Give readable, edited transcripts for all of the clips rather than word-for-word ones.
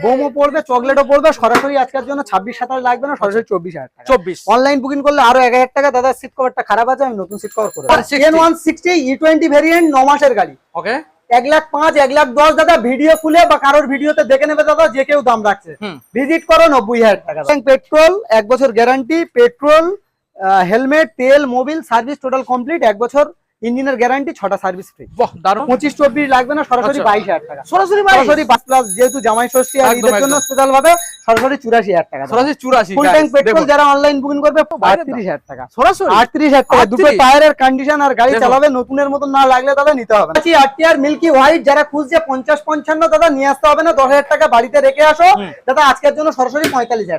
বোমও পড়বে, চকলেটও পড়বে। সরাসরি আজকের জন্য 26-27 লাগবে না, সরাসরি 24,000 টাকা। 24। অনলাইন বুকিং করলে আরো 1,000 টাকা। দাদা সিট কভারটা খারাপ আছে, আমি নতুন সিট কভার করে দেব। 160 E20 ভেরিয়েন্ট 9 মাসের গাড়ি। ওকে 1,05,000 1,10,000 দাদা ভিডিও খুলে বা কারোর ভিডিওতে দেখে নেবে দাদা, যে কেউ দাম রাখছে। ভিজিট করো 90,000 টাকা। পেট্রোল 1 বছর গ্যারান্টি, পেট্রোল হেলমেট তেল মোবিল সার্ভিস টোটাল কমপ্লিট, 1 বছর ইঞ্জিনের গ্যারান্টি, 6টা সার্ভিস ফ্রি। বাহ দারুণ। 25-24 লাগবে না, সরাসরি 22,000 টাকা। সরাসরি 5 প্লাস, যেহেতু জামাই ষষ্ঠী আর ঈদের জন্য স্পেশাল ভাবে সরাসরি 84,000 টাকা। সরাসরি 84। ফুল ট্যাঙ্ক পেট্রোল যারা অনলাইন বুকিং করবে 38,000 টাকা। সরাসরি 38,000 টাকা। দুটো টায়ারের কন্ডিশন আর গাড়ি চালাবে নতুনের মতন না লাগলে দাদা নিতে হবে না। আরটিআর মিল্কি হোয়াইট যারা খুঁজছে 50-55 দাদা নিয়ে আসতে হবে না, 10,000 টাকা বাড়িতে রেখে আসো দাদা। আজকের জন্য সরাসরি 45,000।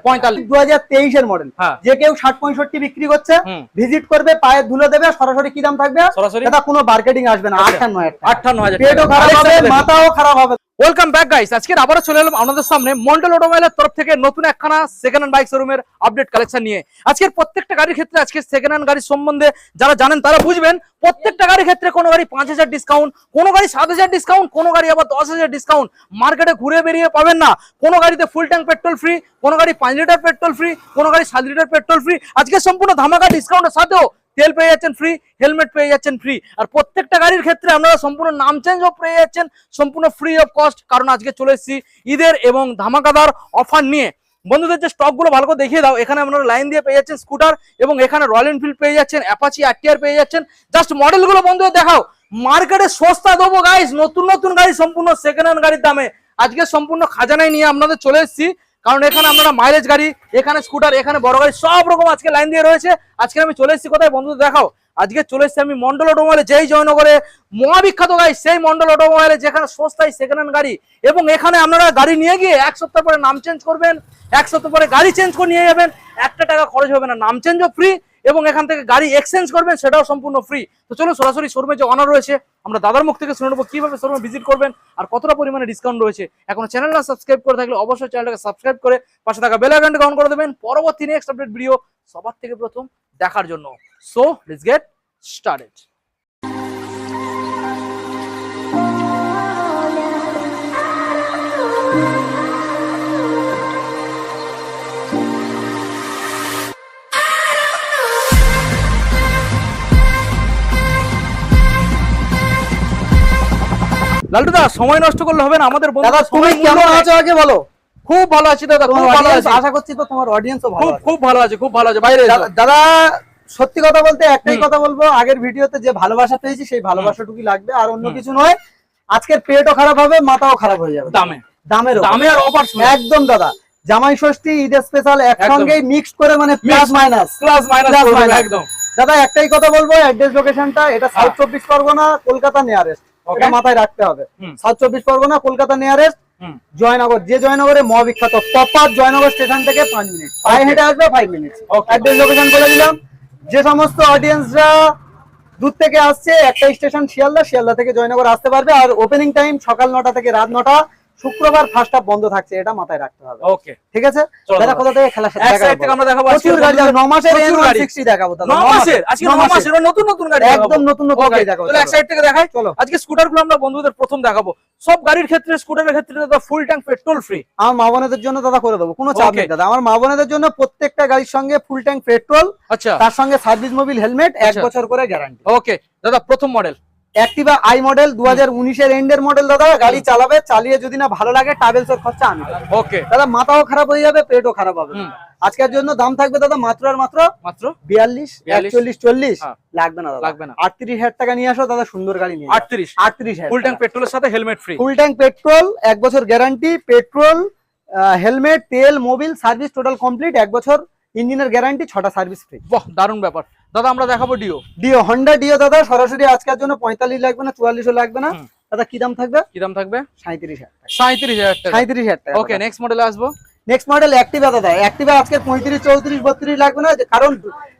2023 এর মডেল, যে কেউ 60-65 বিক্রি করছে, ভিজিট করবে, পায়ে ধুলো দেবে, সরাসরি কি দাম থাকবে দাদা? কোনো মার্কেটিং আসবে না। 58,000। পেটও খারাপ হবে, মাথাও খারাপ হবে। Welcome back guys. আজকে আবারো চলে এলাম আপনাদের সামনে মন্ডল অটোমোবাইলের তরফ থেকে নতুন একখানা সেকেন্ড হ্যান্ড বাইক শোরুমের আপডেট কালেকশন নিয়ে। আজকের প্রত্যেকটা গাড়ির ক্ষেত্রে, আজকে সেকেন্ড হ্যান্ড গাড়ির সম্বন্ধে যারা জানেন তারা বুঝবেন, প্রত্যেকটা গাড়ির ক্ষেত্রে কোনো গাড়ি 5,000 ডিসকাউন্ট, কোনো গাড়ি 7,000 ডিসকাউন্ট, কোনো গাড়ি আবার 10,000 ডিসকাউন্ট। মার্কেটে ঘুরে বেরিয়ে পাবেন না। কোনো গাড়িতে ফুল ট্যাঙ্ক পেট্রোল ফ্রি, কোনো গাড়ি 5 লিটার পেট্রোল ফ্রি, কোনো গাড়ি 7 লিটার পেট্রোল ফ্রি। আজকে সম্পূর্ণ ধামাকা ডিসকাউন্টের সাথেও তেল পেয়ে যাচ্ছেন ফ্রি, হেলমেট পেয়ে যাচ্ছেন ফ্রি। আর প্রত্যেকটা গাড়ির ক্ষেত্রে আপনারা সম্পূর্ণ নাম চেঞ্জও পেয়ে যাচ্ছেন সম্পূর্ণ ফ্রি অফ কস্ট। কারণ আজকে চলে এসেছি ঈদের এবং ধামাকাদার অফার নিয়ে। বন্ধুদের যে স্টকগুলো ভালো করে দেখিয়ে দাও। এখানে আপনারা লাইন দিয়ে পেয়ে যাচ্ছেন স্কুটার, এবং এখানে রয়্যাল এনফিল্ড পেয়ে যাচ্ছেন, অ্যাপাচি আরটিআর পেয়ে যাচ্ছেন। জাস্ট মডেলগুলো বন্ধুদের দেখাও। মার্কেটে সস্তা দেবো গাইস, নতুন নতুন গাড়ি সম্পূর্ণ সেকেন্ড হ্যান্ড গাড়ির দামে। আজকে সম্পূর্ণ খাজানায় নিয়ে আপনাদের চলে এসেছি, কারণ এখানে আপনারা মাইলেজ গাড়ি, এখানে স্কুটার, এখানে বড় গাড়ি সব রকম আজকে লাইন দিয়ে রয়েছে। আজকে আমি চলে এসেছি কোথায় বন্ধুদের দেখাও। আজকে চলে এসেছি আমি মন্ডল অটোমোবাইলে, যেই জয়নগরে মহাবিখ্যাত গাড়ি, সেই মন্ডল অটোমোবাইলে, যেখানে সস্তায় সেকেন্ড হ্যান্ড গাড়ি। এবং এখানে আপনারা গাড়ি নিয়ে গিয়ে 1 সপ্তাহ পরে নাম চেঞ্জ করবেন, 1 সপ্তাহ পরে গাড়ি চেঞ্জ করে নিয়ে যাবেন, 1 টাকা খরচ হবে না, নাম চেঞ্জও ফ্রি। এবং এখান থেকে গাড়ি এক্সচেঞ্জ করবেন, সেটাও সম্পূর্ণ ফ্রি। তো চলো সরাসরি শোরুমে যে অনার রয়েছে, আমরা দাদার মুখ থেকে শুনে নেবো কিভাবে শোরুমে ভিজিট করবেন আর কতটা পরিমাণে ডিসকাউন্ট রয়েছে। এখন চ্যানেলটা সাবস্ক্রাইব করে থাকলে অবশ্যই চ্যানেলটাকে সাবস্ক্রাইব করে পাশে থাকা বেল আইকনটা অন করে দেবেন পরবর্তী নেক্সট আপডেট ভিডিও সবার থেকে প্রথম দেখার জন্য। So let's get started. লালটুদা সময় নষ্ট করলে হবে না, আমাদের দাদা তুমি কেমন আছো আগে বলো? খুব ভালো আছি দাদা, খুব ভালো আছি। আশা করছি তো তোমার অডিয়েন্সও ভালো আছে। খুব ভালো আছে, খুব ভালো আছে। বাইরে দাদা সত্যি কথা বলতে একটাই কথা বলবো, আগের ভিডিওতে যে ভালোবাসা পেয়েছি সেই ভালোবাসাটুকুই লাগবে, আর অন্য কিছু নয়। আজকের পেটও খারাপ হবে, মাথাও খারাপ হয়ে যাবে দামে আর অফার একদম। দাদা জামাই ষষ্ঠী ঈদের স্পেশাল একসঙ্গেই মিক্সড করে, মানে প্লাস মাইনাস একদম। দাদা একটাই কথা বলবো, অ্যাড্রেস লোকেশনটা এটা সাউথ 24 পরগনা, কলকাতা নিয়ারেস্ট। এটা মাথায় রাখতে হবে, সাউথ 24 পরগনা, কলকাতা নিয়ারেস্ট, জয়নগর। যে জয়নগরে মহাবিখ্যাত প্রপার জয়নগর স্টেশন থেকে 5 মিনিট, পায়ে হেঁটে আসবে 5 মিনিট। অ্যাড্রেস লোকেশন বলে দিলাম। যে সমস্ত অডিয়েন্সরা দূর থেকে আসছে, একটা স্টেশন শিয়ালদা থেকে জয়নগর আসতে পারবে। আর ওপেনিং টাইম সকাল 9টা থেকে রাত 9টা, শুক্রবার ফার্স্ট হাফ বন্ধ থাকছে, এটা মাথায় রাখতে হবে। ওকে ঠিক আছে। দাদা কোথা থেকে খেলা এক সাইড থেকে আমরা দেখাবো প্রচুর গাড়ি, 9 মাসের N160 দেখাবো দাদা। 9 মাসের আজকে 9 মাসের নতুন নতুন গাড়ি, একদম নতুন গাড়ি দেখাবো। চলো এক সাইড থেকে দেখাই। চলো আজকে স্কুটারগুলো আমরা বন্ধুদের প্রথম দেখাবো। সব গাড়ির ক্ষেত্রে, স্কুটারের ক্ষেত্রে দাদা ফুল ট্যাঙ্ক পেট্রোল ফ্রি। আমার মা বোনেদের জন্য দাদা করে দেবো, কোনো চাপ নেই দাদা। আমার মা বোনেদের জন্য প্রত্যেকটা গাড়ির সঙ্গে ফুল ট্যাঙ্ক পেট্রোল, আচ্ছা, তার সঙ্গে সার্ভিস মোবিল হেলমেট, 1 বছর করে গ্যারান্টি। ওকে দাদা প্রথম মডেল অ্যাক্টিভা আই মডেল, 2019 এর এন্ডের মডেল। দাদা গাড়ি চালাবে, চালিয়ে যদি না ভালো লাগে ট্রাভেলস এর খরচা আমি দেব। ওকে দাদা মাথাও খারাপ হয়ে যাবে, পেটও খারাপ হবে। আজকের জন্য দাম থাকবে দাদা মাত্র 42, 41, 40 লাগবে না দাদা, লাগবে না। 38,000 টাকা নিয়ে আসো দাদা, সুন্দর গাড়ি নিয়ে। 38,000 ফুল ট্যাঙ্ক পেট্রোলের সাথে helmet free. Full tank petrol, 1 বছর গ্যারান্টি, পেট্রোল হেলমেট তেল মোবিল সার্ভিস টোটাল কমপ্লিট, 1 বছর ইঞ্জিনের গ্যারান্টি, 6টা সার্ভিস ফ্রি। বাহ দারুণ ব্যাপার। দাদা আমরা দেখাবো ডিও হন্ডা ডিও। দাদা সরাসরি আজকের জন্য 45 লাগবে না, 44ও লাগবে না দাদা। কি দাম থাকবে? 37,000 টাকা। 37,000 টাকা। ওকে নেক্সট মডেলে আসবো। Next model Activa. দাদা অ্যাক্টিভা আজকে 35, 34, 32 লাগবে না, কারণ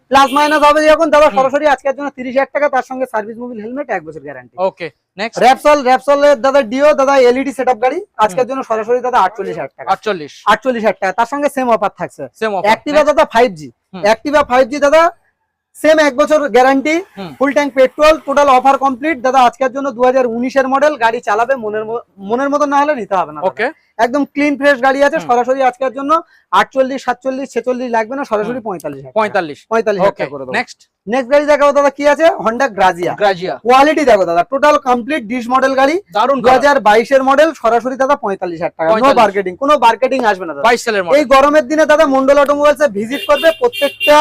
প্লাস মাইনাস হবে যখন। দাদা সরাসরি আজকের জন্য 30,000 টাকা, তার সঙ্গে সার্ভিস মোবিল হেলমেট, 1 বছর গ্যারান্টি। ওকে নেক্সট র‍্যাপসল এর দাদা ডিও। দাদা এলইডি সেটআপ গাড়ি, আজকের জন্য সরাসরি দাদা 48,000 টাকা। 48,000 টাকা, তার সঙ্গে সেম অফার থাকছে। অ্যাক্টিভা দাদা 5G, অ্যাক্টিভা 5G দাদা সেম 1 বছর guarantee, full tank petrol, total offer complete দাদা। আজকের জন্য 2019 এর মডেল, গাড়ি চালাবে মনের মতো না হলে নিতে হবে না। ওকে, একদম ক্লিন ফ্রেশ গাড়ি আছে। সরাসরি আজকের জন্য 48, 47, 46 লাগবে না, সরাসরি 45 ওকে, করে দেবো। নেক্সট গাড়ি দেখাবো দাদা, কি আছে? Honda Grazia. কোয়ালিটি দেখো দাদা, টোটাল কমপ্লিট ডিশ মডেল গাড়ি, দারুন 2022 এর মডেল, সরাসরি দাদা 45,000 টাকা। নো মার্কেটিং, কোনো মার্কেটিং আসবে না দাদা। 22 সালের মডেল। এই গরমের দিনে দাদা মন্ডল অটোমোবাইলসে ভিজিট করবে, প্রত্যেকটা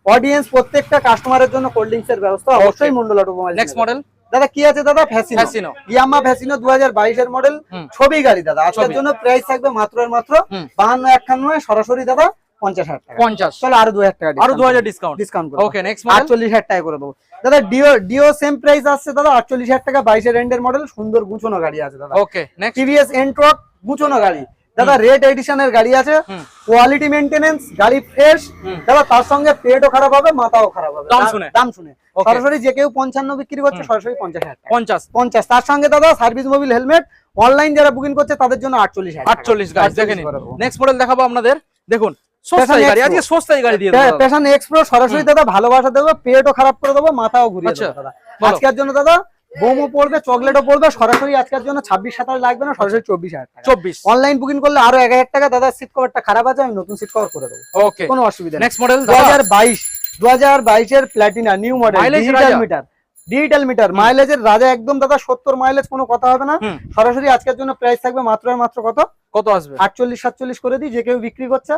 অডিয়েন্স, প্রত্যেকটা কাস্টমারের জন্য কোল্ড ড্রিঙ্কস এর ব্যবস্থা অবশ্যই মন্ডল অটোমোবাইল। নেক্সট মডেল দাদা, কি আছে দাদা? ফ্যাসিনো, ইয়ামা ফ্যাসিনো 2022 এর মডেল, ছবি গাড়ি দাদা। আজকের জন্য প্রাইস থাকবে মাত্র আর মাত্র 52-51, সরাসরি দাদা 50,000 টাকা। 50, চলো আরো 2000 টাকা, আরো 2000 ডিসকাউন্ট করে। ওকে, নেক্সট মডেল 48,000 টাকা করে দেবো দাদা। ডিও সেম প্রাইস আসছে দাদা, 48,000 টাকা, 22 এর এন্ডের মডেল, সুন্দর গুছানো গাড়ি আছে দাদা। ওকে, নেক্সট টিভিএস এন্ট্রক গুছানো গাড়ি দাদা, রেড এডিশনের গাড়ি আছে, কোয়ালিটি মেইনটেনেন্স, গাড়ি ফ্রেশ দাদা। তার সঙ্গে পেটও খারাপ হবে, মাথাও খারাপ হবে দাম শুনে। সরাসরি যে কেউ 55 বিক্রি করছে, সরাসরি 50,000 টাকা। 50। তার সঙ্গে দাদা সার্ভিস মোবিল হেলমেট, অনলাইন যারা বুকিং করছে তাদের জন্য 48,000 গাইস দেখেন। নেক্সট মডেল দেখাবো আপনাদের, দেখুন সস্তায় গাড়ি, আজকে সস্তায় গাড়ি দিয়ে দেবো। প্যাশন এক্সপ্রো, সরাসরি দাদা ভালোবাসা দেবো, পেটও খারাপ করে দেবো, মাথাও ঘুরিয়ে দেবো দাদা। আজকের জন্য দাদা বোমও পড়বে, চকলেটও পড়বে, সরাসরি আজকের জন্য 26-27 লাগবে না, সরাসরি 24,000 টাকা। 24 অনলাইন বুকিং করলে আরো 1,000 টাকা দাদা। সিট কভারটা খারাপ আছে, আমি নতুন সিট কভার করে দেবো, ওকে, কোনো অসুবিধা নেই। নেক্সট মডেল 2022 এর Platina new model, digital meter, মাইলেজের রাজা একদম দাদা। 70 মাইলেজ, কোনো কথা হবে না। সরাসরি আজকের জন্য প্রাইস থাকবে মাত্র আর মাত্র কত আসবে? 48-47 করে দিই, যে কেউ বিক্রি করছে।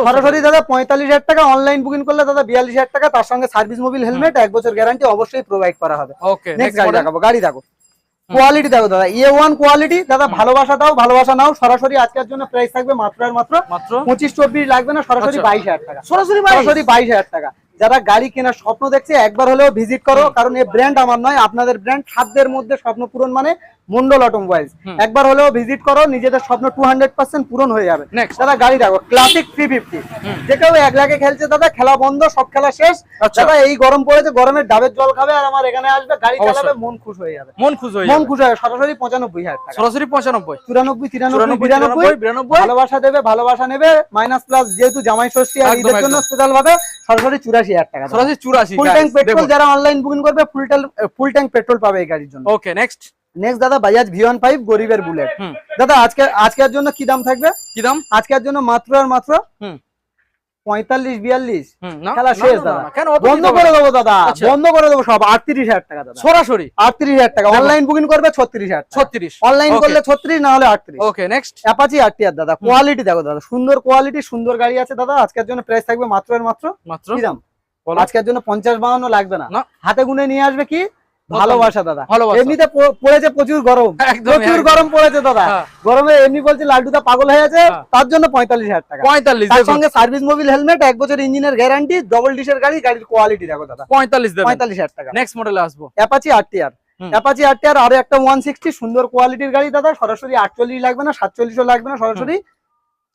সরাসরি দাদা 45,000 টাকা। অনলাইন বুকিং করলে দাদা 42,000 টাকা, তার সঙ্গে সার্ভিস মোবিল হেলমেট, 1 বছর গ্যারান্টি অবশ্যই প্রোভাইড করা হবে। ওকে, নেক্সট গাড়ি দেখাবো। গাড়ি দেখো, কোয়ালিটি দেখো দাদা, A1 কোয়ালিটি দাদা। ভালোবাসা দাও, ভালোবাসা নাও। সরাসরি আজকের জন্য প্রাইস থাকবে মাত্র আর মাত্র 25-24 লাগবে না, সরাসরি 22,000 টাকা। সরাসরি 22,000 টাকা। যারা গাড়ি কেনার স্বপ্ন দেখছে, একবার হলেও ভিজিট করো, কারণ এই ব্র্যান্ড আমার নয়, আপনাদের ব্র্যান্ড। সাধ্যের মধ্যে স্বপ্ন পূরণ মানে মন্ডল অটোমোবাইলস। একবার হলেও ভিজিট করো, নিজেদের স্বপ্ন 200% পূরণ হয়ে যাবে। দাদা গাড়ি দেখো, ক্লাসিক 350, যে কেউ 1 লাখে খেলছে দাদা, খেলা বন্ধ, সব খেলা শেষ দাদা। এই গরম পড়েছে, গরমের ডাবের জল খাবে আর আমার এখানে আসবে, গাড়ি চালাবে, মন খুশ হয়ে যাবে, মন খুশ হয়ে যাবে। সরাসরি 95,000 টাকা, সরাসরি 95, 94, 93, ভালোবাসা দেবে, ভালোবাসা নেবে, মাইনাস প্লাস। যেহেতু জামাই ষষ্ঠী আর ঈদের জন্য স্পেশাল ভাবে সরাসরি 84,000 টাকা, সরাসরি 84। ফুল ট্যাঙ্ক পেট্রোল, যারা অনলাইন বুকিং করবে ফুল ট্যাঙ্ক পেট্রোল পাবে এই গাড়ির জন্য। ওকে, নেক্সট দাদা বাজাজ V15 গরিবের বুলেট দাদা। আজকের জন্য কি দাম থাকবে? কি দাম? আজকের জন্য মাত্র আর মাত্র 45-42, খেলা শেষ দাদা। বন্ধ করে দেবো দাদা, বন্ধ করে দেবো সব। 38,000 টাকা দাদা, সরাসরি 38,000 টাকা। অনলাইন বুকিং করবে 36,000, অনলাইন করলে 36, না হলে 38। ওকে, নেক্সট অ্যাপাচি RTR দাদা। কোয়ালিটি দেখো দাদা, সুন্দর কোয়ালিটি, সুন্দর গাড়ি আছে দাদা। আজকের জন্য প্রাইস থাকবে মাত্র আর মাত্র কি দাম? আজকের জন্য 50-52 লাগবে না, হাতে গুনে নিয়ে আসবে। কি ভালোবাসা দাদা। এমনিতে পড়েছে প্রচুর গরম, প্রচুর গরম পড়েছে দাদা। গরমে এমনি বলছে লাড্ডুটা পাগল হয়ে আছে, তার জন্য 45,000 টাকা। 45, তার সঙ্গে সার্ভিস মোবিল হেলমেট, 1 বছর ইঞ্জিনের গ্যারান্টি, ডবল ডিশের গাড়ি। গাড়ির কোয়ালিটি দেখো দাদা, 45,000 টাকা। নেক্সট মডেলে আসবো, অ্যাপাচি RTR। অ্যাপাচি RTR আরো একটা 160, সুন্দর কোয়ালিটির গাড়ি দাদা। সরাসরি 48 লাগবে না, 47ও লাগবে না, সরাসরি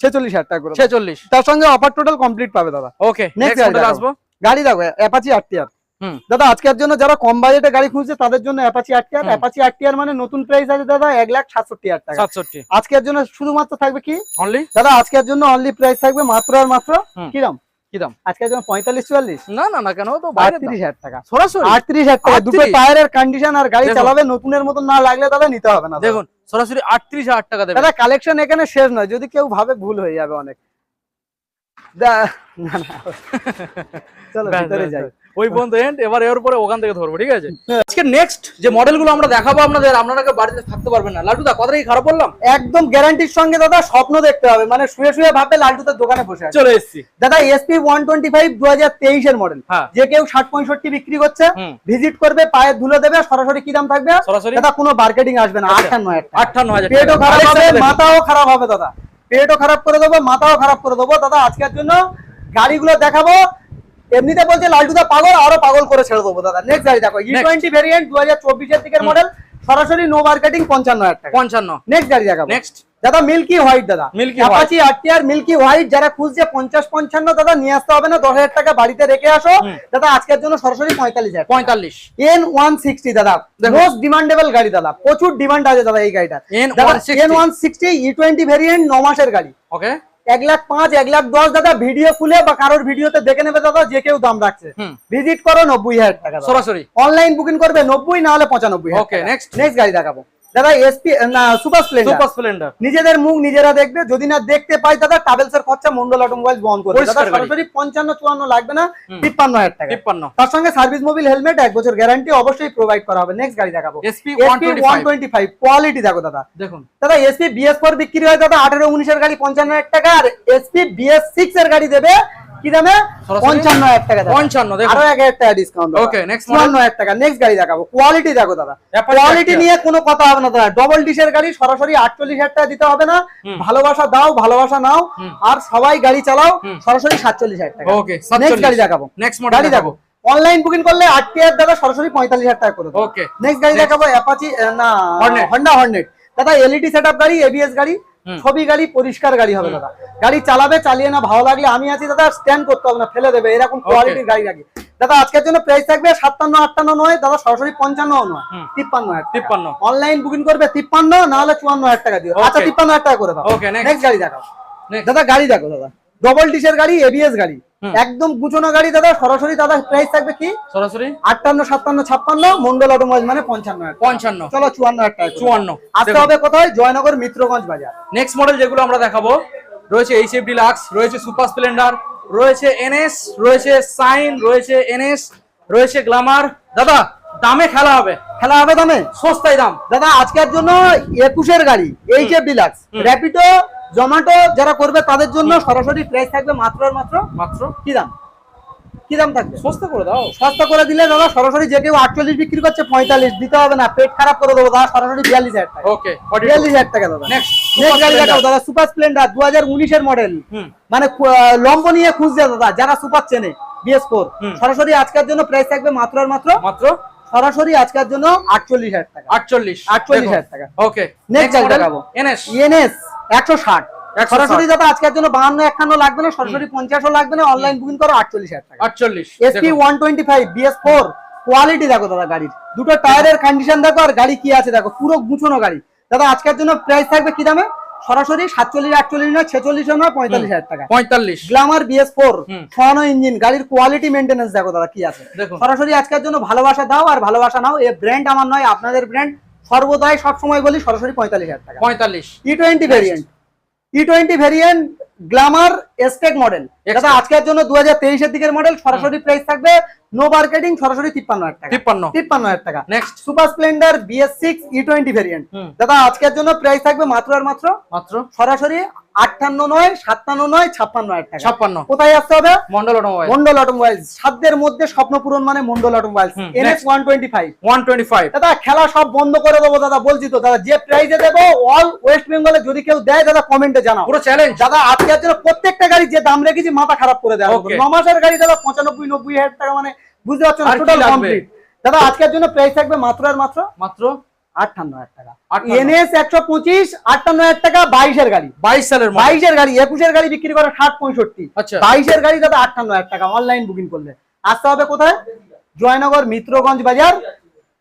46,000 টাকা করে। 46, তার সঙ্গে অফার টোটাল কমপ্লিট পাবে দাদা। ওকে, নেক্সট মডেল আসবো। গাড়ি দেখো, অ্যাপাচি RTR দাদা। আজকের জন্য যারা কম বাজেটে গাড়ি খুঁজছে তাদের জন্য অ্যাপাচি RTR। অ্যাপাচি RTR মানে নতুন প্রাইস আছে দাদা 1,67,000 টাকা। আজকের জন্য শুধুমাত্র থাকবে কি অনলি দাদা? আজকের জন্য অনলি প্রাইস থাকবে মাত্র আর মাত্র কি দাম? আজকের জন্য 45-44, না কেন, তো 38,000 টাকা, সরাসরি 38,000 টাকা। দুটো টায়ারের কন্ডিশন আর গাড়ি চালাবে, নতুনের মতন না লাগলে দাদা নিতে হবে না। দেখুন সরাসরি 38,000 টাকা দেবে দাদা। কালেকশন এখানে শেষ নয়, যদি কেউ ভাবে ভুল হয়ে যাবে অনেক। চলো ভিতরে যাই, ওই পর্যন্ত এন্ড। এবার এর পরে ওখান থেকে ধরবো, ঠিক আছে? আজকে নেক্সট যে মডেলগুলো আমরা দেখাবো আপনাদের, আপনারা বাড়িতে থাকতে পারবেন না। লাড্ডুদা কথা কি খারাপ বললাম? একদম গ্যারান্টির সঙ্গে দাদা। স্বপ্ন দেখতে হবে, মানে শুয়ে শুয়ে ভাববে লাড্ডুদার দোকানে বসে আছে। চলে এসেছি দাদা। SP 125 2023 এর মডেল, যে কেউ 60-65 বিক্রি করছে, ভিজিট করবে, পায়ে ধুলো দেবে, সরাসরি কি দাম থাকবে দাদা? কোনো মার্কেটিং আসবে না, 58,000। পেটও খারাপ হবে, মাথাও খারাপ হবে দাদা। পেটও খারাপ করে দেবো, মাথাও খারাপ করে দেবো দাদা। আজকের জন্য গাড়িগুলো দেখাবো, এমনিতে বলছে লালটুদা পাগল, আরো পাগল করে ছেড়ে দেবো দাদা। নেক্সট গাড়ি দেখো, E20 ভেরিয়েন্ট 2024 এর দিকের মডেল, সরাসরি নো মার্কেটিং 55,000 টাকা। 55। নেক্সট গাড়ি দেখাবো নেক্সট দাদা, মিল্কি হোয়াইট দাদা। অ্যাপাচি RTR মিল্কি হোয়াইট, যারা খুঁজছে 50-55 দাদা নিয়ে আসতে হবে না, 10,000 টাকা বাড়িতে রেখে আসো দাদা। আজকের জন্য সরাসরি 45,000। 45 N160 দাদা, মোস্ট ডিমান্ডেবল গাড়ি দাদা। প্রচুর ডিমান্ড আছে দাদা এই গাড়িটা। N160 E20 ভেরিয়েন্ট 9 মাসের গাড়ি। ওকে, 1,05,000 1,10,000 দাদা ভিডিও খুলে বা কারোর ভিডিওতে দেখে নেবে দাদা, যে কেউ দাম রাখছে। ভিজিট করো 90,000 টাকা সরাসরি, অনলাইন বুকিং করবে 90 না হলে 95। ওকে নেক্সট গাড়ি দেখাবো দাদা এসপি না সুপার স্প্লেন্ডার। নিজেদের মুখ নিজেরা দেখবে, যদি না দেখতে পাই দাদা ট্রাভেলস এর খরচা মন্ডল অটোমোবাইলস বহন করবে দাদা। সরাসরি 55-54 লাগবে না, 53,000 টাকা। তার সঙ্গে সার্ভিস মোবিল হেলমেট 1 বছর গ্যারান্টি অবশ্যই প্রোভাইড করা হবে। নেক্সট গাড়ি দেখাবো এসপি 125। কোয়ালিটি দেখো দাদা, দেখুন দাদা এসপি BS4 বিক্রি হয় দাদা 18-19 এর গাড়ি 55,000 টাকা, আর এসপি BS6 এর গাড়ি দেবে কি দামে 55,000 টাকা। 55 দেখো, আরো 1,000 টাকা ডিসকাউন্ট। ওকে নেক্সট 54,000 টাকা। নেক্সট গাড়ি দেখাবো, কোয়ালিটি দেখো দাদা, কোয়ালিটি নিয়ে কোনো কথা হবে না দাদা। ডবল ডিশের গাড়ি সরাসরি 48,000 টাকা দিতে হবে না, ভালোবাসা দাও ভালোবাসা নাও, আর সবাই গাড়ি চালাও সরাসরি 47,000 টাকা। ওকে নেক্সট গাড়ি দেখাবো, নেক্সট মডেল গাড়ি দেখো অনলাইন বুকিং করলে 8,000 দাদা সরাসরি 45,000 টাকা করে দেবো। ওকে নেক্সট গাড়ি দেখাবো অ্যাপাচি না হন্ডা হর্নেট দাদা, এলইডি সেটআপ গাড়ি, ABS গাড়ি, ছবি গাড়ি, পরিষ্কার গাড়ি হবে দাদা। গাড়ি চালাবে, চালিয়ে না ভালো লাগলে আমি আছি দাদা, স্ট্যান্ড করতে হবে না, ফেলে দেবে, এরকম কোয়ালিটির গাড়ি রাখি দাদা। আজকের জন্য প্রাইস থাকবে 57-58 নয় দাদা, সরাসরি 55 নয়, 53,000। অনলাইন বুকিং করবে 53 না হলে 54,000 টাকা দিও। আচ্ছা 53,000 টাকা করে দাও। নেক্সট গাড়ি দেখাও দাদা, গাড়ি দেখো দাদা, ডবল ডিশের গাড়ি, ABS গাড়ি, একদম গুছানো গাড়ি দাদা। সরাসরি দাদা প্রাইস থাকবে কি সরাসরি 58, 57, 56, মন্ডল অটোমোবাইল মানে 55। চলো 54,000 টাকা 54। আসতে হবে কোথায়? জয়নগর মিত্রগঞ্জ বাজার। নেক্সট মডেল যেগুলো আমরা দেখাবো রয়েছে HF ডিলাক্স, রয়েছে সুপার স্প্লেন্ডার, রয়েছে NS, রয়েছে সাইন, রয়েছে NS, রয়েছে গ্ল্যামার। দাদা দামে খেলা হবে দামে সস্তায় দাম দাদা। আজকের জন্য 21 গাড়ি HF ডিলাক্স, র্যাপিডো, জোম্যাটো যারা করবে তাদের জন্য সরাসরি প্রাইস থাকবে মাত্র আর মাত্র কি দাম থাকবে? সস্তা করে দাও। সস্তা করে দিলে দাদা সরাসরি যে কেউ 48 বিক্রি করছে 45 দিতে হবে না, পেট খারাপ করে দেবো দাদা, সরাসরি 42,000 টাকা। ওকে 42,000 টাকা দাদা। নেক্সট গাড়ি দেখাও দাদা, সুপার স্প্লেন্ডার 2019 এর মডেল, মানে লম্ব নিয়ে খুঁজছে দাদা যারা সুপার চেনে BS4। সরাসরি আজকের জন্য প্রাইস থাকবে মাত্র আর মাত্র সরাসরি আজকের জন্য 48,000 টাকা। 48,000 টাকা। ওকে নেক্সট গাড়ি দেখাবো NS 160 সরাসরি দাদা আজকের জন্য 52-51 লাগবে না, সরাসরি 50ও লাগবে না, অনলাইন বুকিং করো 48,000 টাকা। 48 SP 125 BS4 কোয়ালিটি দেখো দাদা, গাড়ির দুটো টায়ারের কন্ডিশন দেখো, আর গাড়ি কি আছে দেখো, পুরো গুছানো গাড়ি দাদা। আজকের জন্য প্রাইস থাকবে কি দামে? সরাসরি 47-48 না, 46 না, 45,000 টাকা। 45 গ্ল্যামার BS4 ছয়ানো ইঞ্জিন, গাড়ির কোয়ালিটি মেইনটেনেন্স দেখো দাদা কি আছে। সরাসরি আজকের জন্য ভালোবাসা দাও আর ভালোবাসা নাও। এই ব্র্যান্ড আমার নয়, আপনাদের ব্র্যান্ড, সর্বদাই সবসময় বলি সরাসরি 45,000 টাকা। 45 E20 ভেরিয়েন্ট গ্ল্যামার এসটেক মডেল দাদা, আজকের জন্য 2023 এর দিকের মডেল, সরাসরি প্রাইস থাকবে নো মার্কেটিং সরাসরি 53,000 টাকা। 53,000 টাকা। Next super Splendor BS6 E20 variant দাদা, আজকের জন্য প্রাইস থাকবে মাত্র আর মাত্র সরাসরি 58 নয়, 57 নয়, 56,000 টাকা। 56। কোথায় আসতে হবে? মন্ডল অটোমোবাইলস। সাধ্যের মধ্যে স্বপ্ন পূরণ মানে মন্ডল অটোমোবাইলস। NS 125 দাদা, খেলা সব বন্ধ করে দেবো দাদা, বলছি তো দাদা, যে প্রাইসে দেবো অল ওয়েস্ট বেঙ্গলে যদি কেউ দেয় দাদা কমেন্টে জানাও, পুরো চ্যালেঞ্জ দাদা। আজকের জন্য প্রত্যেকটা গাড়ি যে দাম রেখেছি মাথা খারাপ করে দেওয়া হবে। 9 মাসের গাড়ি দাদা 95-90,000 টাকা, মানে বুঝতে পারছো না, টোটাল কমপ্লিট দাদা। আজকের জন্য প্রাইস থাকবে মাত্র আর মাত্র 58,000 টাকা। NS 125 58,000 টাকা। 22 এর গাড়ি, 22 সালের 22 এর গাড়ি, 21 এর গাড়ি বিক্রি করে 60-65। 22 এর গাড়ি দাদা 58,000 টাকা অনলাইন বুকিং করলে। আসতে হবে কোথায়? জয়নগর মিত্রগঞ্জ বাজার।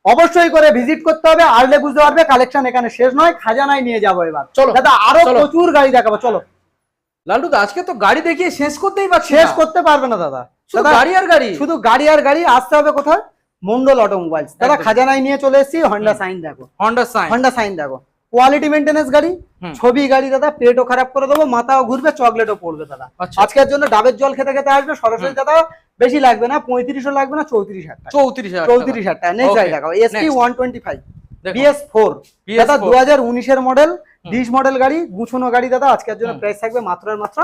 অবশ্যই করে ভিজিট করতে হবে, আসলে বুঝতে পারবে কালেকশন এখানে শেষ নয়, খাজানায় নিয়ে যাবো এবার। চলো দাদা, আরো প্রচুর গাড়ি দেখাবো। চলো লালটু দা, আজকে তো গাড়ি দেখিয়ে শেষ করতে পারবে না দাদা, শুধু গাড়ি আর গাড়ি। আসতে হবে কোথায়? মন্ডল অটোমোবাইলস দাদা, খাজানায় নিয়ে চলে এসেছি। হন্ডা সাইন দেখো, হন্ডা সাইন দেখো, কোয়ালিটি মেইনটেনেন্স গাড়ি, ছবি গাড়ি দাদা। পেটও খারাপ করে দেবো, মাথাও ঘুরবে, চকলেটও পড়বে দাদা। আজকের জন্য ডাবের জল খেতে খেতে আসবে সরাসরি দাদা। বেশি লাগবে না, 35ও লাগবে না, 34,000 টাকা। 34,000 টাকা। নেক্সট গাড়ি দেখো SP 125 BS4 দাদা, 2019 এর মডেল, 20 মডেল গাড়ি, গুছানো গাড়ি দাদা। আজকের জন্য প্রাইস থাকবে মাত্র আর মাত্র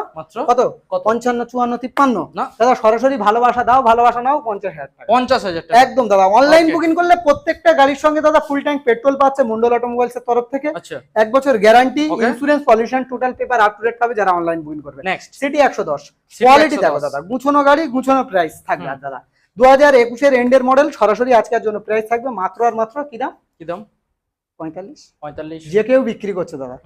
কত? 55, 54, 53 দাদা। সরাসরি ভালোবাসা দাও ভালোবাসা নাও, 50,000 টাকা। 50,000 টাকা একদম দাদা। অনলাইন বুকিং করলে প্রত্যেকটা গাড়ির সঙ্গে দাদা ফুল ট্যাঙ্ক পেট্রোল পাচ্ছে মন্ডল অটোমোবাইলস এর তরফ থেকে। 1 বছর guarantee, insurance, pollution, total paper up to date পাবে যারা অনলাইন বুকিং করবে। নেক্সট সিটি 110 কোয়ালিটি দেখো দাদা, গুছানো গাড়ি, গুছানো প্রাইস থাকবে দাদা। 2021 এর এন্ডের মডেল, সরাসরি আজকের জন্য প্রাইস থাকবে মাত্র আর মাত্র কি দাম? 45 যে কেউ বিক্রি করছে দাদা।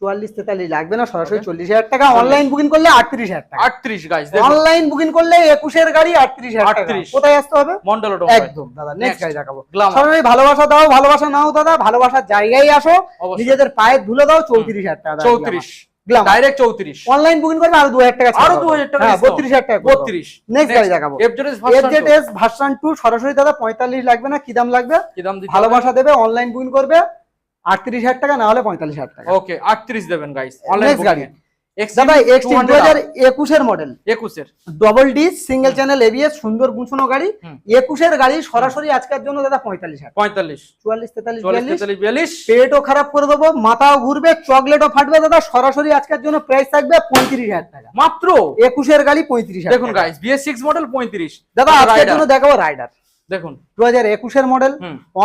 44-43 লাগবে না, সরাসরি 40,000 টাকা। অনলাইন বুকিং করলে 38,000 টাকা। 38 গাইস, অনলাইন বুকিং করলে 21 এর গাড়ি 38,000 টাকা। কোথায় আসতে হবে? মন্ডল অটোমোবাইল একদম দাদা। নেক্সট গাড়ি দেখাবো, সরাসরি ভালোবাসা দাও ভালোবাসা নাও দাদা, ভালোবাসার জায়গায় আসো, নিজেদের পায়ে ধুলে দাও। 34,000 টাকা। 34 গ্ল্যামার ডাইরেক্ট 34। অনলাইন বুকিং করবে আরো 2000 টাকা ছাড় আরো পাবে। 2000 টাকা হ্যাঁ, discount। 32000 টাকা 32। নেক্সট গাড়ি দেখাবো FZS ভার্সন 2। FZS ভার্সন 2 সরাসরি দাদা 45 লাগবে না, কি দাম লাগবে? কি দাম দিতে হবে? ভালোবাসা দেবে, অনলাইন বুকিং করবে 38000 টাকা, না হলে 45000 টাকা। ওকে 38 দেবেন গাইস অনলাইন নেক্সট গাড়ি বুকিং। দাদা এক্সট্রিম 2021 এর মডেল, 21 এর double D single channel ABS, সুন্দর গুছানো গাড়ি। 21 এর গাড়ি সরাসরি আজকের জন্য দাদা 45000। 45 44 43 44 42 43 42। পেটও খারাপ করে দেবো, মাথাও ঘুরবে, চকলেটও ফাটবে দাদা। সরাসরি আজকের জন্য প্রাইস থাকবে 35000 টাকা মাত্র। 21 এর গাড়ি 35000। দেখুন গাইস BS6 মডেল 35 দাদা আজকের জন্য দেখাবো রাইডার, দেখুন 2021 এর মডেল।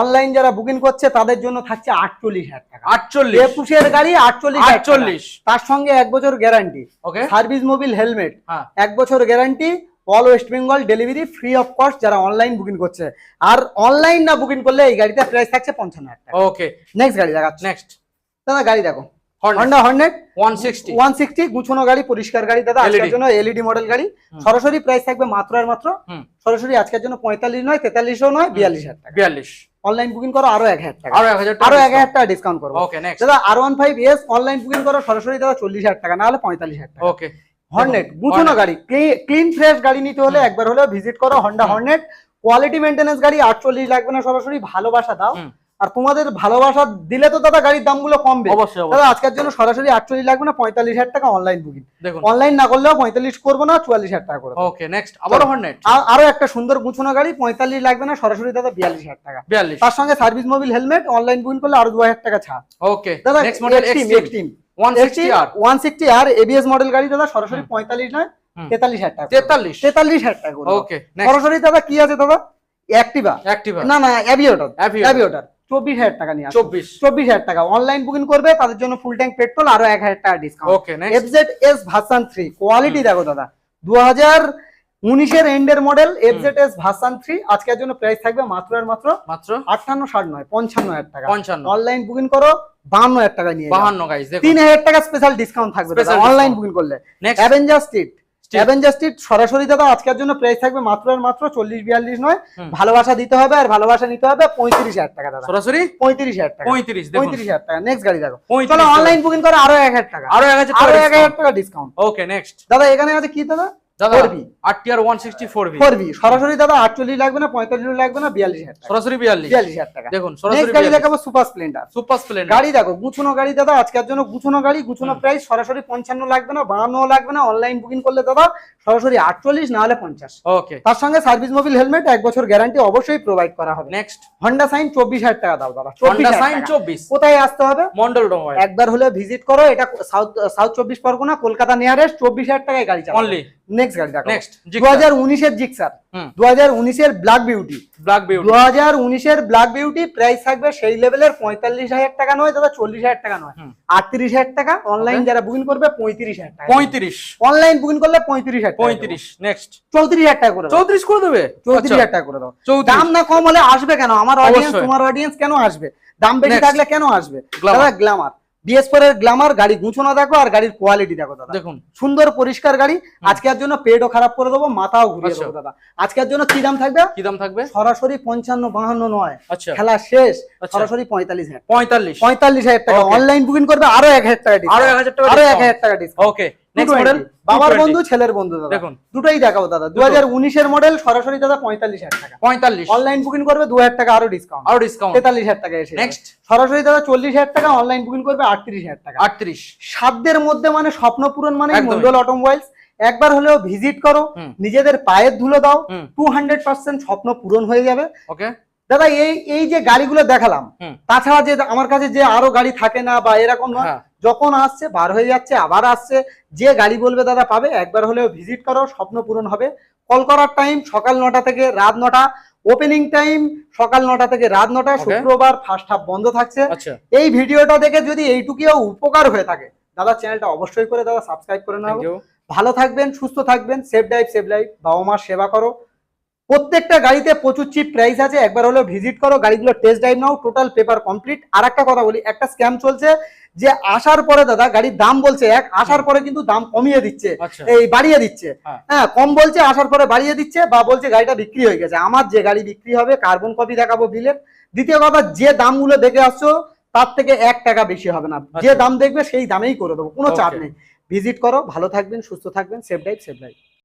অনলাইন যারা বুকিং করছে তাদের জন্য থাকছে 48000 টাকা। 48 21 এর গাড়ি 48। তার সঙ্গে 1 বছর গ্যারান্টি, ওকে সার্ভিস মোবিল হেলমেট, হ্যাঁ 1 বছর guarantee, all West Bengal delivery free of cost যারা অনলাইন বুকিং করছে। আর অনলাইন না বুকিং করলে এই গাড়িতে প্রাইস থাকছে 55000 টাকা। ওকে নেক্সট গাড়ি দেখাচ্ছি। নেক্সট দাদা গাড়ি দেখো, Honda হন্ডা হর্নেট 160 গুছানো গাড়ি, পরিষ্কার গাড়ি দাদা। আজকের জন্য এলইডি মডেল গাড়ি, সরাসরি প্রাইস থাকবে মাত্র আর মাত্র সরাসরি আজকের জন্য 45 নয়, 43ও নয়, 42000 টাকা। 42। অনলাইন বুকিং করো আরো 1000 টাকা, আরো 1000 টাকা, আরো 1000 টাকা ডিসকাউন্ট করবো। ওকে নেক্সট দাদা R15s অনলাইন বুকিং করো সরাসরি দাদা 40000 টাকা, না হলে 45000 টাকা। ওকে হর্নেট গুছানো গাড়ি, ক্লিন ফ্রেশ গাড়ি নিতে হলে একবার হলেও ভিজিট করো হন্ডা হর্নেট। কোয়ালিটি মেইনটেনেন্স গাড়ি, 48 লাগবে না, সরাসরি ভালোবাসা দাও। আর তোমাদের ভালোবাসা দিলে তো দাদা গাড়ির দামগুলো কমবে। অবশ্যই দাদা আজকের জন্য সরাসরি 48 লাগবে না, 45000 টাকা অনলাইন বুকিং। দেখুন অনলাইন না করলেও 45 করবো না, 44000 টাকা করে দেবো। ওকে নেক্সট আবার হর্নেট আরো একটা সুন্দর গুছানো গাড়ি, 45 লাগবে না, সরাসরি দাদা 42000 টাকা। 42। তার সঙ্গে service mobil helmet, online booking করলে আরো 2000 টাকা ছাড়। ওকে দাদা next model Xtreme 160R 160R ABS model গাড়ি দাদা, সরাসরি 45 নয়, 43000 টাকা। 43000 টাকা করে ওকে সরাসরি দাদা। কি আছে দাদা? অ্যাক্টিভা না না অ্যাভিয়েটর 24000 টাকা নিয়ে 24000 টাকা। অনলাইন বুকিং করবে তাদের জন্য ফুল ট্যাঙ্ক পেট্রোল, আরো 1000 টাকা discount. Okay next FZS version 3 quality দেখো দাদা, 2019 এর এন্ডের মডেল FZS ভার্সন 3 আজকের জন্য প্রাইস থাকবে মাত্র আর মাত্র 58 60 নয় 55000 টাকা। 55 অনলাইন বুকিং করো 52000 টাকা নিয়ে 52 গাইস দেখুন 3000 টাকা স্পেশাল ডিসকাউন্ট থাকবে দাদা অনলাইন বুকিং করলে। নেক্সট অ্যাভেঞ্জার স্ট্রিট সরাসরি দাদা আজকের জন্য প্রাইস থাকবে মাত্র আর মাত্র 40 42 নয়, ভালোবাসা দিতে হবে আর ভালোবাসা নিতে হবে 35000 টাকা দাদা, সরাসরি 35000 টাকা 35000 টাকা। নেক্সট গাড়ি দেখো, চলো অনলাইন বুকিং করে আরো 1000 টাকা, আরো 1000 টাকা ডিসকাউন্ট। ওকে নেক্সট দাদা এখানে আছে কি দাদা? দাদা RTR 164V সরাসরি দাদা 48 লাগবে না, 45 লাগবে না, 42000 টাকা, সরাসরি 42000 টাকা। দেখুন সরাসরি গাড়ি দেখাবো সুপার স্প্লেন্ডার গাড়ি দেখো, গুছানো গাড়ি দাদা আজকের জন্য গুছানো গাড়ি, গুছানো প্রাইস সরাসরি 55 লাগবে না, 52 লাগবে না, অনলাইন বুকিং করলে দাদা সরাসরি 48 না হলে 50। ওকে তার সঙ্গে সার্ভিস মোবিল হেলমেট 1 বছর গ্যারান্টি অবশ্যই প্রোভাইড করা হবে। নেক্সট হন্ডা সাইন 24000 টাকা দাও দাদা, হন্ডা সাইন 24। কোথায় আসতে হবে? মন্ডল অটোমোবাইল, একবার হলে ভিজিট করো। এটা সাউথ 24 পরগনা, কলকাতা নিয়ারেস্ট, 24000 টাকায় গাড়ি চালাও অনলি। নেক্সট গাড়ি দেখো, নেক্সট 2019 এর জিক্সার, 2019 এর ব্ল্যাক বিউটি 2019 এর ব্ল্যাক বিউটি প্রাইস থাকবে সেই লেভেলের 45000 টাকা নয় দাদা, 40000 টাকা নয়, 38000 টাকা। অনলাইন যারা বুকিং করবে 35000 টাকা, 35 অনলাইন বুকিং করলে 35000 টাকা, 35 নেক্সট 34000 টাকা করে দাও, 34 করে দেবে, 34000 টাকা করে দাও। দাম না কম হলে আসবে কেন আমার অডিয়েন্স? তোমার অডিয়েন্স কেন আসবে? দাম বেশি থাকলে কেন আসবে? দাদা গ্ল্যামার BS4 এর গ্ল্যামার গাড়ি গুছানো দেখো আর গাড়ির কোয়ালিটি দেখো দাদা, দেখুন সুন্দর পরিষ্কার গাড়ি। আজকের জন্য পেটও খারাপ করে দেবো, মাথাও ঘুরিয়ে দেবো দাদা। আজকের জন্য কি দাম থাকবে? সরাসরি 55 52 নয়, খেলা শেষ, সরাসরি 45000 টাকা। অনলাইন বুকিং করবে আরো 1000 টাকা ডিসকাউন্ট, আরো 1000 টাকা ডিসকাউন্ট। ওকে নেক্সট মডেল বাবার বন্ধু ছেলের বন্ধু দাদা, দেখুন দুটোই দেখাও দাদা। 2019 এর মডেল সরাসরি দাদা 45000 টাকা, 45 অনলাইন বুকিং করবে 2000 টাকা আরো ডিসকাউন্ট, 43000 টাকা এসে। নেক্সট সরাসরি দাদা 40000 টাকা, অনলাইন বুকিং করবে 38000 টাকা, 38 সাধ্যের মধ্যে, মানে স্বপ্ন পূরণ মানে মন্ডল অটোমোবাইলস। একবার হলেও ভিজিট করো, নিজেদের পায়ের ধুলো দাও, 200% স্বপ্ন পূরণ হয়ে যাবে। ওকে দাদা এই যে গাড়িগুলো দেখালাম, তাছাড়া যে আমার কাছে যে আরো গাড়ি থাকে না বা এরকম নয়, যখন আসছে বার হয়ে যাচ্ছে আবার আসছে, যে গাড়ি বলবে দাদা পাবে। একবার হলেও ভিজিট করো, স্বপ্ন পূরণ হবে। কল করার টাইম সকাল 9টা থেকে রাত 9টা, ওপেনিং টাইম সকাল 9টা থেকে রাত 9টা, শুক্রবার ফার্স্ট হাফ বন্ধ থাকছে। এই ভিডিওটা দেখে যদি এইটুকুও উপকার হয়ে থাকে দাদা, চ্যানেলটা অবশ্যই করে দাদা সাবস্ক্রাইব করে নাও। ভালো থাকবেন, সুস্থ থাকবেন, সেফ ড্রাইভ সেভ লাইফ, বাবা মার সেবা করো। প্রত্যেকটা গাড়িতে প্রচুর চিপ প্রাইস আছে, একবার হলেও ভিজিট করো, গাড়িগুলো টেস্ট ড্রাইভ নাও, টোটাল পেপার কমপ্লিট। আর একটা কথা বলি, একটা স্ক্যাম চলছে যে আসার পরে দাদা গাড়ির দাম বলছে এক, আসার পরে কিন্তু দাম কমিয়ে দিচ্ছে, এই বাড়িয়ে দিচ্ছে। হ্যাঁ কম বলছে, আসার পরে বাড়িয়ে দিচ্ছে, বা বলছে গাড়িটা বিক্রি হয়ে গেছে। আমার যে গাড়ি বিক্রি হবে কার্বন কপি দেখাবো বিলের। দ্বিতীয় কথা, যে দামগুলো দেখে আসছো তার থেকে 1 টাকা বেশি হবে না, যে দাম দেখবে সেই দামেই করে দেবো, কোনো চাপ Okay. নেই। ভিজিট করো, ভালো থাকবেন, সুস্থ থাকবেন, সেফ ড্রাইভ সেফ লাইফ।